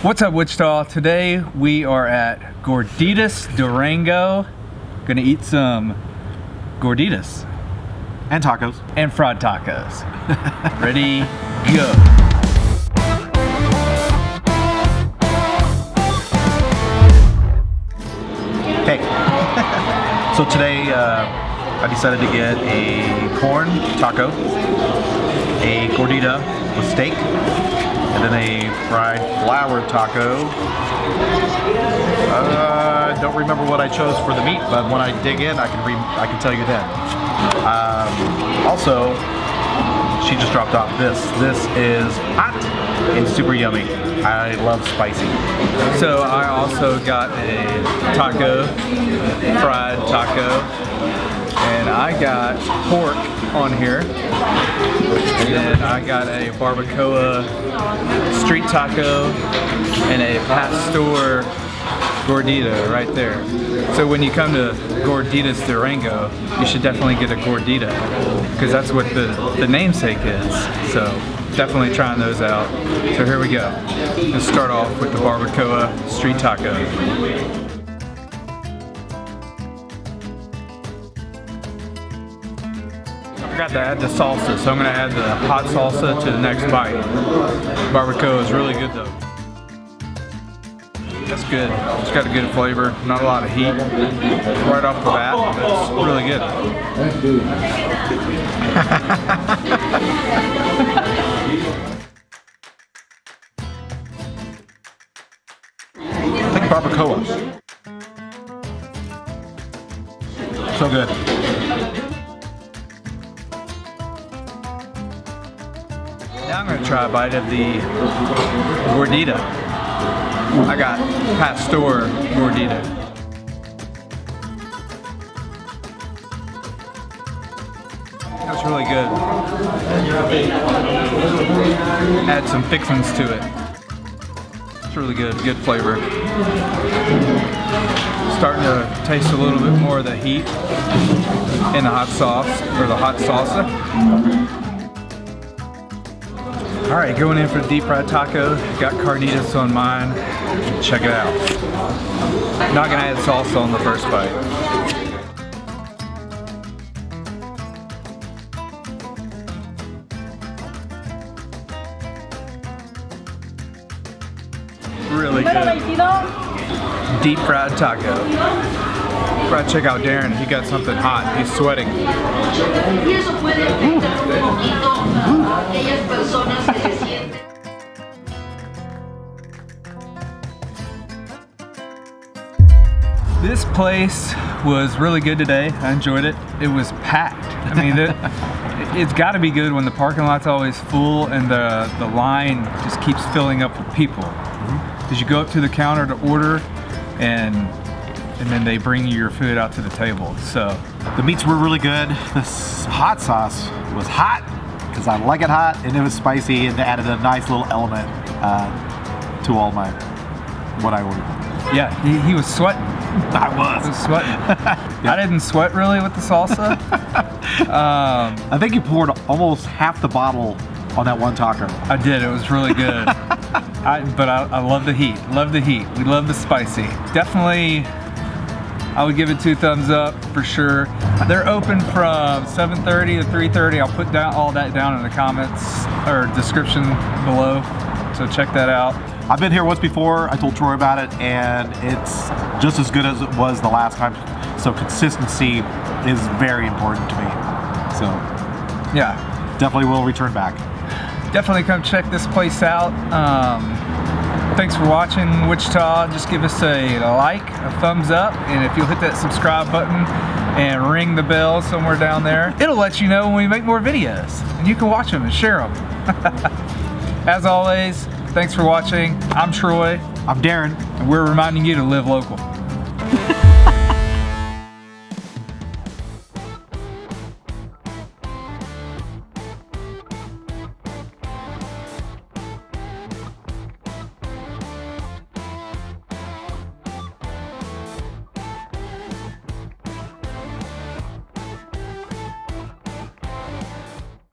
What's up, Wichita? Today we are at Gorditas Durango. Gonna eat some gorditas. And tacos. And fried tacos. Ready, go. Hey. So today I decided to get a corn taco, a gordita with steak, and then a fried flour taco. I don't remember what I chose for the meat, but when I dig in, I can tell you then. Also, she just dropped off this. This is hot and super yummy. I love spicy. So I also got a taco, fried taco, and I got pork on here. And then I got a barbacoa street taco and a pastor gordita right there. So when you come to Gorditas Durango, you should definitely get a gordita because that's what the namesake is. So definitely trying those out. So here we go. Let's start off with the barbacoa street taco. I forgot to add the salsa, so I'm going to add the hot salsa to the next bite. Barbacoa is really good though. That's good. It's got a good flavor, not a lot of heat right off the bat, but it's really good. I think barbacoa. So good. Now I'm going to try a bite of the gordita. I got pastor gordita. That's really good. Add some fixings to it. It's really good, good flavor. Starting to taste a little bit more of the heat in the hot sauce, or the hot salsa. Alright, going in for the deep fried taco. Got carnitas on mine. Check it out. Not gonna add salsa on the first bite. Really good. Deep fried taco. Gotta check out Darren. He got something hot. He's sweating. This place was really good today. I enjoyed it. It was packed. I mean, it's got to be good when the parking lot's always full and the line just keeps filling up with people. Because you go up to the counter to order, and then they bring you your food out to the table. So the meats were really good. This hot sauce was hot because I like it hot, and it was spicy, and it added a nice little element to all what I ordered. Yeah, he was sweating. I was sweating. Yeah. I didn't sweat really with the salsa. I think you poured almost half the bottle on that one taco. I did. It was really good. But I love the heat. Love the heat. We love the spicy. Definitely, I would give it 2 thumbs up for sure. They're open from 7:30 to 3:30. I'll put all that down in the comments or description below. So check that out. I've been here once before. I told Troy about it, and it's just as good as it was the last time. So consistency is very important to me. So yeah, definitely will return back. Definitely come check this place out. Thanks for watching, Wichita. Just give us a like, a thumbs up, and if you'll hit that subscribe button and ring the bell somewhere down there, it'll let you know when we make more videos, and you can watch them and share them. As always, thanks for watching. I'm Troy. I'm Darren. And we're reminding you to live local.